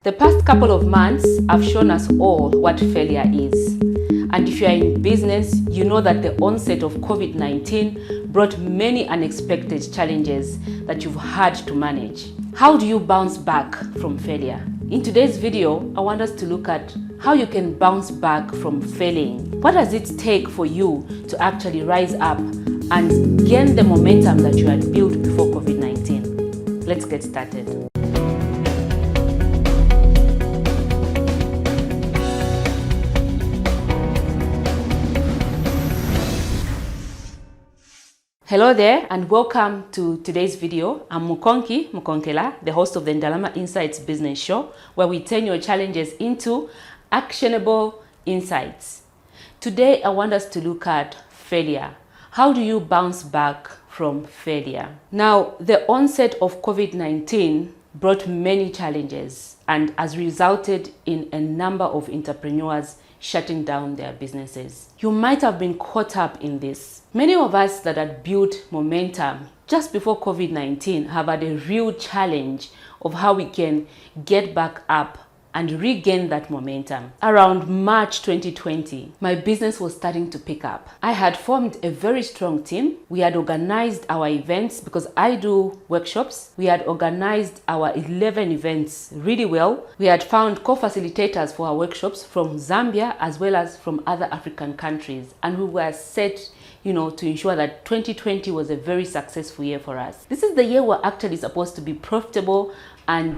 The past couple of months have shown us all what failure is. And if you are in business, you know that the onset of COVID-19 brought many unexpected challenges that you've had to manage. How do you bounce back from failure? In today's video, I want us to look at how you can bounce back from failing. What does it take for you to actually rise up and gain the momentum that you had built before COVID-19? Let's get started. Hello there and welcome to today's video. I'm Mukonkela, the host of the Ndalama Insights Business Show, where we turn your challenges into actionable insights. Today, I want us to look at failure. How do you bounce back from failure? Now, the onset of COVID-19 brought many challenges and has resulted in a number of entrepreneurs shutting down their businesses. You might have been caught up in this. Many of us that had built momentum just before COVID-19 have had a real challenge of how we can get back up and regain that momentum. Around March 2020, my business was starting to pick up. I had formed a very strong team. We had organized our events because I do workshops. We had organized our 11 events really well. We had found co-facilitators for our workshops from Zambia as well as from other African countries. And we were set to ensure that 2020 was a very successful year for us. This is the year we're actually supposed to be profitable and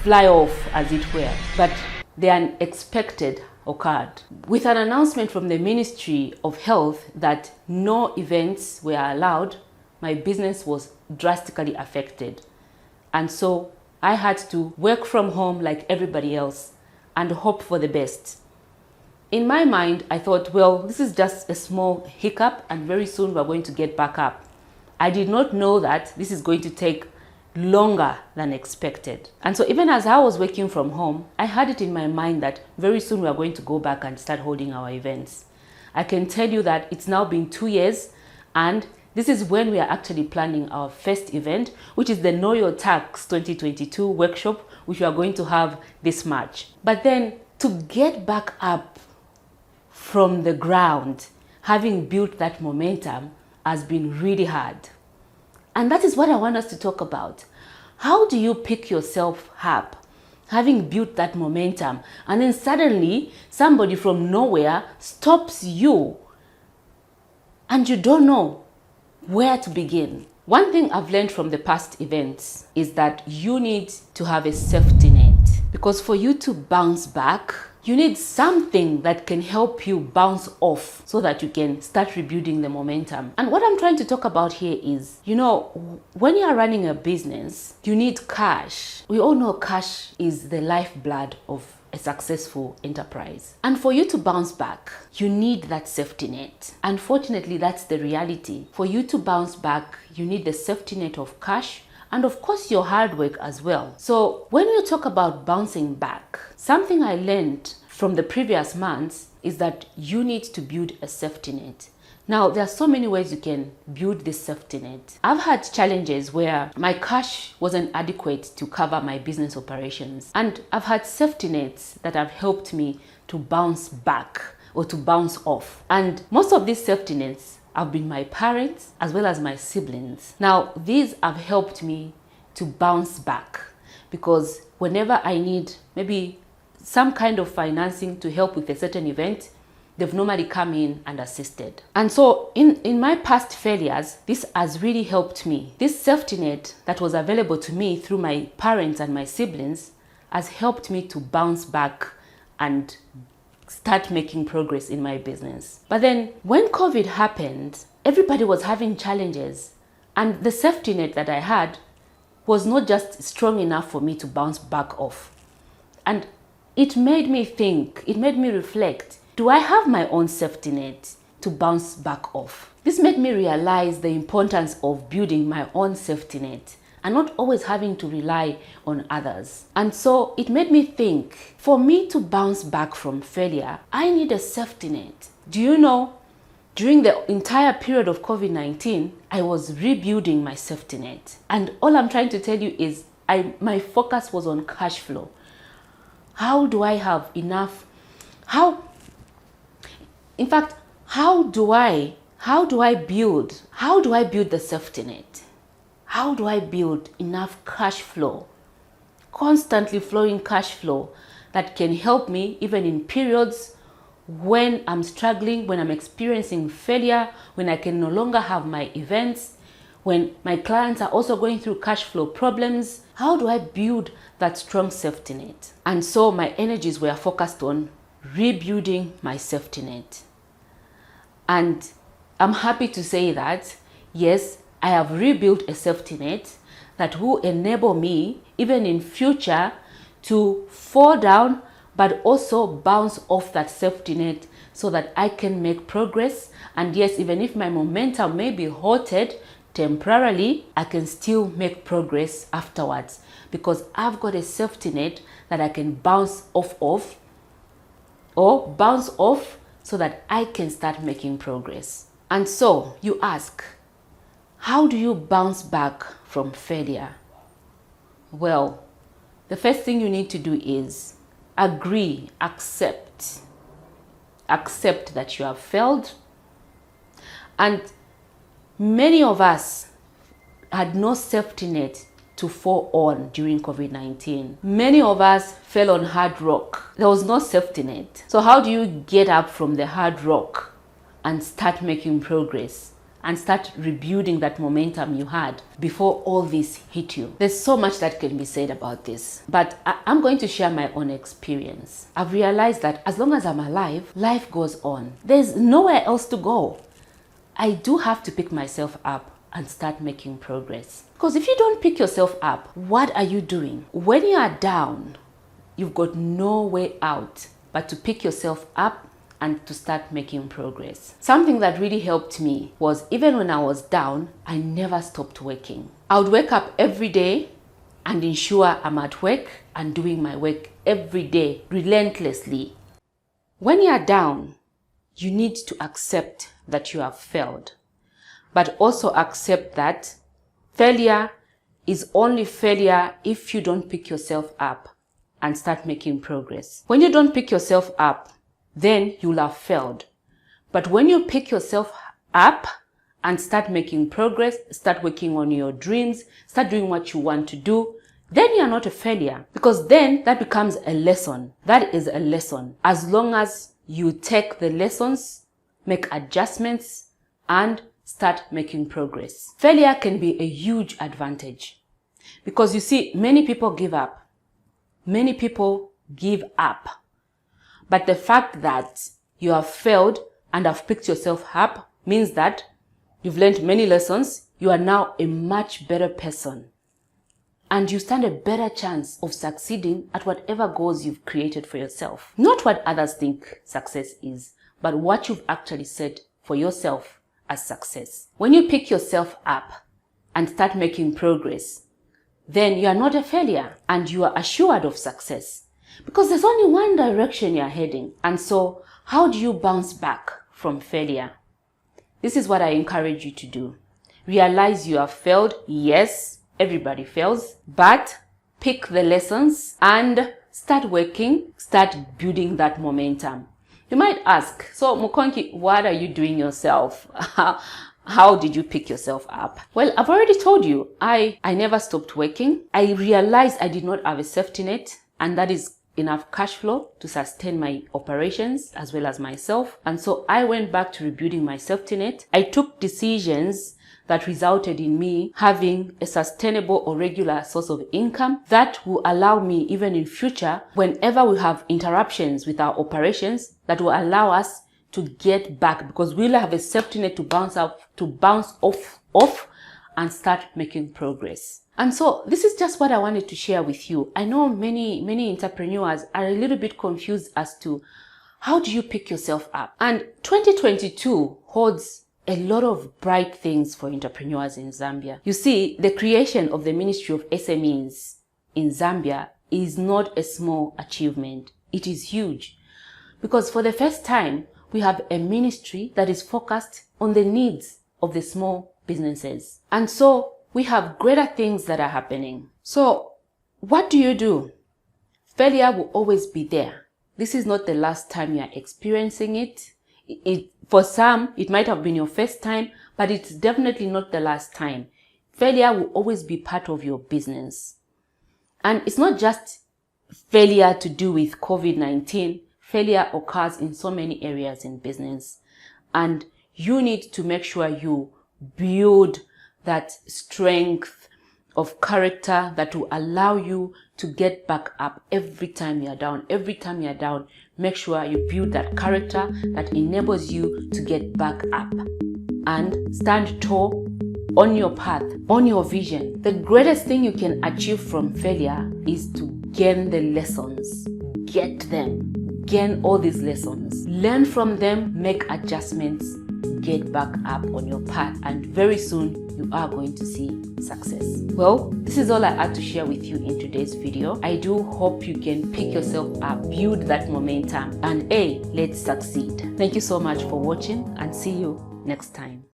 fly off, as it were. But the unexpected occurred. With an announcement from the Ministry of Health that no events were allowed, my business was drastically affected. And so I had to work from home like everybody else and hope for the best. In my mind, I thought, well, this is just a small hiccup and very soon we're going to get back up. I did not know that this is going to take longer than expected. And so even as I was working from home, I had it in my mind that very soon we are going to go back and start holding our events. I can tell you that it's now been 2 years and this is when we are actually planning our first event, which is the Know Your Tax 2022 workshop, which we are going to have this March. But then to get back up from the ground, having built that momentum, has been really hard. And that is what I want us to talk about. How do you pick yourself up, having built that momentum, and then suddenly somebody from nowhere stops you and you don't know where to begin? One thing I've learned from the past events is that you need to have a safety net, because for you to bounce back, you need something that can help you bounce off so that you can start rebuilding the momentum. And what I'm trying to talk about here is, when you are running a business, you need cash. We all know cash is the lifeblood of a successful enterprise. And for you to bounce back, you need that safety net. Unfortunately, that's the reality. For you to bounce back, you need the safety net of cash and of course your hard work as well. So when you talk about bouncing back, something I learned from the previous months is that you need to build a safety net. Now, there are so many ways you can build this safety net. I've had challenges where my cash wasn't adequate to cover my business operations. And I've had safety nets that have helped me to bounce back or to bounce off. And most of these safety nets have been my parents as well as my siblings. Now, these have helped me to bounce back because whenever I need maybe some kind of financing to help with a certain event, they've normally come in and assisted. And so in my past failures, this has really helped me. This safety net that was available to me through my parents and my siblings has helped me to bounce back and start making progress in my business. But then when COVID happened, everybody was having challenges and the safety net that I had was not just strong enough for me to bounce back off. And it made me think, it made me reflect, do I have my own safety net to bounce back off? This made me realize the importance of building my own safety net and not always having to rely on others. And so it made me think, for me to bounce back from failure, I need a safety net. Do you know, during the entire period of COVID-19, I was rebuilding my safety net. And all I'm trying to tell you is my focus was on cash flow. How do I have enough? In fact, how do I build the safety net? How do I build enough cash flow, constantly flowing cash flow that can help me even in periods when I'm struggling, when I'm experiencing failure, when I can no longer have my events, when my clients are also going through cash flow problems? How do I build that strong safety net? And so my energies were focused on rebuilding my safety net. And I'm happy to say that, yes, I have rebuilt a safety net that will enable me, even in future, to fall down, but also bounce off that safety net so that I can make progress. And yes, even if my momentum may be halted temporarily, I can still make progress afterwards because I've got a safety net that I can bounce off of, or bounce off so that I can start making progress. And so you ask, how do you bounce back from failure? Well, the first thing you need to do is agree, accept that you have failed. And many of us had no safety net to fall on during COVID-19. Many of us fell on hard rock. There was no safety net. So how do you get up from the hard rock and start making progress and start rebuilding that momentum you had before all this hit you? There's so much that can be said about this, but I'm going to share my own experience. I've realized that as long as I'm alive, life goes on. There's nowhere else to go. I do have to pick myself up and start making progress. Because if you don't pick yourself up, what are you doing? When you are down, you've got no way out but to pick yourself up and to start making progress. Something that really helped me was, even when I was down, I never stopped working. I would wake up every day and ensure I'm at work and doing my work every day relentlessly. When you are down, you need to accept that you have failed, but also accept that failure is only failure if you don't pick yourself up and start making progress. When you don't pick yourself up, then you'll have failed. But when you pick yourself up and start making progress, start working on your dreams, start doing what you want to do, then you're not a failure, because then that becomes a lesson. That is a lesson. As long as you take the lessons, make adjustments, and start making progress. Failure can be a huge advantage because you see, many people give up. Many people give up. But the fact that you have failed and have picked yourself up means that you've learned many lessons. You are now a much better person. And you stand a better chance of succeeding at whatever goals you've created for yourself. Not what others think success is, but what you've actually set for yourself as success. When you pick yourself up and start making progress, then you are not a failure and you are assured of success, because there's only one direction you're heading. And so how do you bounce back from failure? This is what I encourage you to do. Realize you have failed. Yes, everybody fails, but pick the lessons and start working, start building that momentum. You might ask, so Mukonki, what are you doing yourself? How did you pick yourself up? Well, I've already told you, I never stopped working. I realized I did not have a safety net, and that is enough cash flow to sustain my operations as well as myself. And so I went back to rebuilding my safety net. I took decisions that resulted in me having a sustainable or regular source of income that will allow me, even in future, whenever we have interruptions with our operations, that will allow us to get back, because we'll have a safety net to bounce off and start making progress. And so this is just what I wanted to share with you. I know many entrepreneurs are a little bit confused as to how do you pick yourself up. And 2022 holds a lot of bright things for entrepreneurs in Zambia. You see, the creation of the Ministry of SMEs in Zambia is not a small achievement. It is huge, because for the first time, we have a ministry that is focused on the needs of the small businesses. And so we have greater things that are happening. So what do? Failure will always be there. This is not the last time you are experiencing it. For some, it might have been your first time, but it's definitely not the last time. Failure will always be part of your business. And it's not just failure to do with COVID-19. Failure occurs in so many areas in business. And you need to make sure you build that strength of character that will allow you to get back up every time you're down. Every time you're down, make sure you build that character that enables you to get back up and stand tall on your path, on your vision. The greatest thing you can achieve from failure is to gain the lessons. Get them. Gain all these lessons. Learn from them, make adjustments, get back up on your path, and very soon you are going to see success. Well, this is all I had to share with you in today's video. I do hope you can pick yourself up, build that momentum, and let's succeed. Thank you so much for watching, and see you next time.